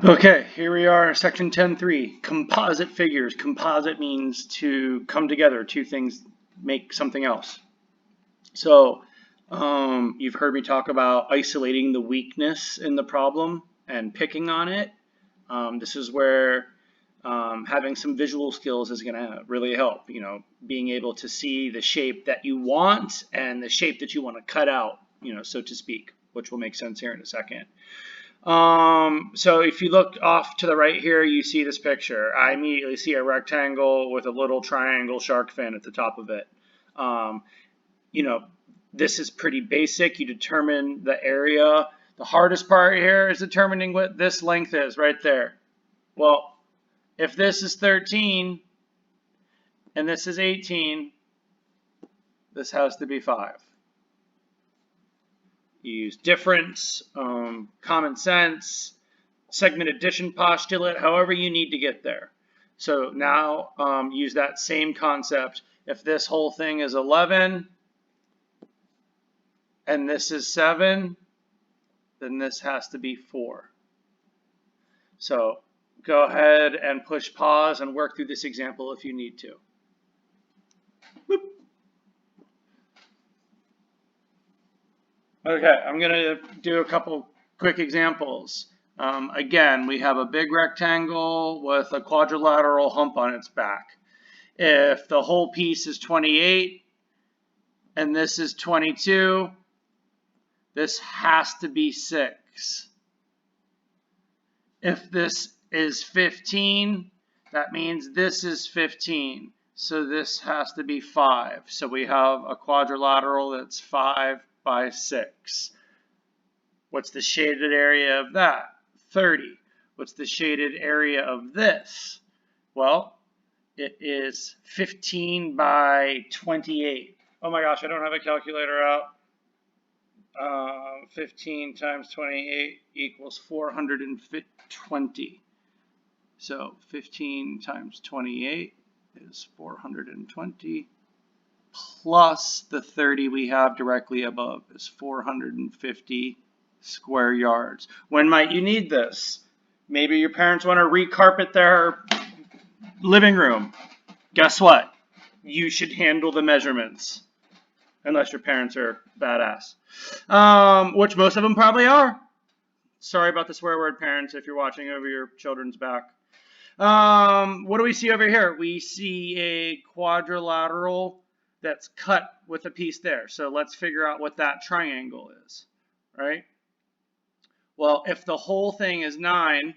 Okay, here we are, section 10.3, composite figures. Composite means to come together, two things make something else. So you've heard me talk about isolating the weakness in the problem and picking on it. This is where having some visual skills is going to really help, being able to see the shape that you want and the shape that you want to cut out, so to speak, which will make sense here in a second. So if you look off to the right here, you see this picture. I immediately see a rectangle with a little triangle shark fin at the top of it. This is pretty basic. You determine the area. The hardest part here is determining what this length is right there. Well, if this is 13 and this is 18, this has to be 5. You use difference, common sense, segment addition postulate, however you need to get there. So now use that same concept. If this whole thing is 11 and this is 7, then this has to be 4. So go ahead and push pause and work through this example if you need to. Boop. Okay, I'm going to do a couple quick examples. Again, we have a big rectangle with a quadrilateral hump on its back. If the whole piece is 28 and this is 22, this has to be 6. If this is 15, that means this is 15. So this has to be 5. So we have a quadrilateral that's 5 by 6. What's the shaded area of that? 30. What's the shaded area of this? Well, it is 15 by 28. Oh my gosh, I don't have a calculator out. 15 times 28 equals 420. So 15 times 28 is 420. Plus the 30 we have directly above is 450 square yards. When might you need this? Maybe your parents want to recarpet their living room. Guess what? You should handle the measurements. Unless your parents are badass. Which most of them probably are. Sorry about the swear word, parents, if you're watching over your children's back. What do we see over here? We see a quadrilateral that's cut with a piece there. So let's figure out what that triangle is, right? Well, if the whole thing is 9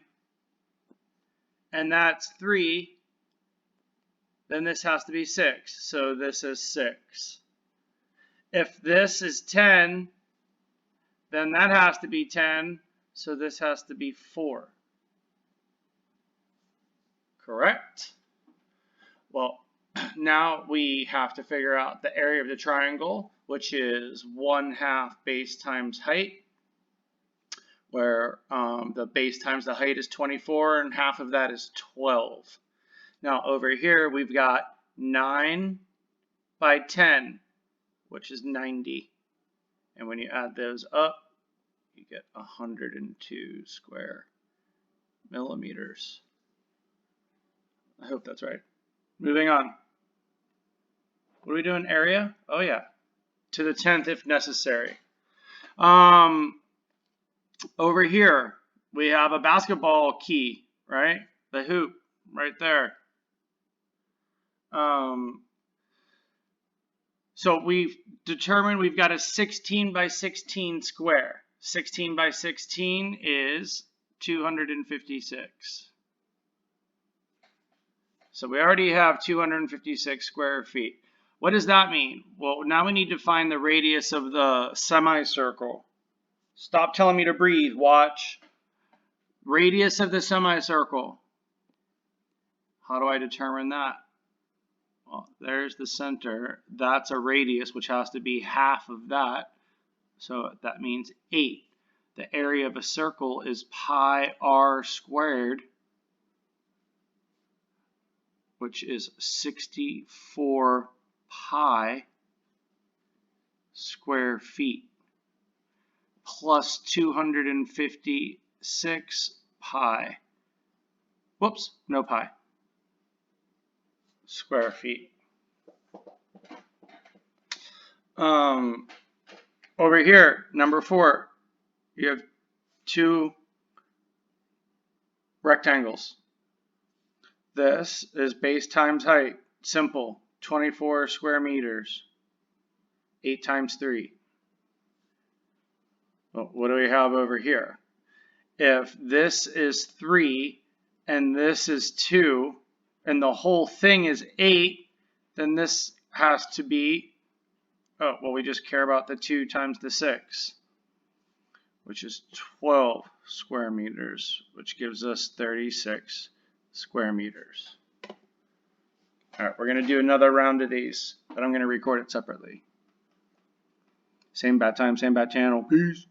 and that's 3, then this has to be 6. So this is 6. If this is 10, then that has to be 10. So this has to be 4. Correct? Well, now we have to figure out the area of the triangle, which is 1/2 base times height, where the base times the height is 24 and half of that is 12. Now over here we've got 9 by 10, which is 90. And when you add those up, you get 102 square millimeters. I hope that's right. Moving on. What are we doing? Area? Oh yeah. To the 10th if necessary. Over here, we have a basketball key, right? The hoop right there. So we've determined we've got a 16 by 16 square. 16 by 16 is 256. So we already have 256 square feet. What does that mean? Well, now we need to find the radius of the semicircle. Stop telling me to breathe. Watch. Radius of the semicircle. How do I determine that? Well, there's the center. That's a radius, which has to be half of that. So that means 8. The area of a circle is pi r squared, which is 64 pi square feet, plus 256 pi. Whoops, no pi. Square feet. Over here, number 4, you have 2 rectangles. This is base times height. Simple. 24 square meters. 8 times 3. Well, what do we have over here? If this is 3 and this is 2 and the whole thing is 8, then this has to be, oh, well, we just care about the 2 times the 6, which is 12 square meters, which gives us 36 square meters. All right, we're going to do another round of these, but I'm going to record it separately. Same bat time, same bat channel. Peace.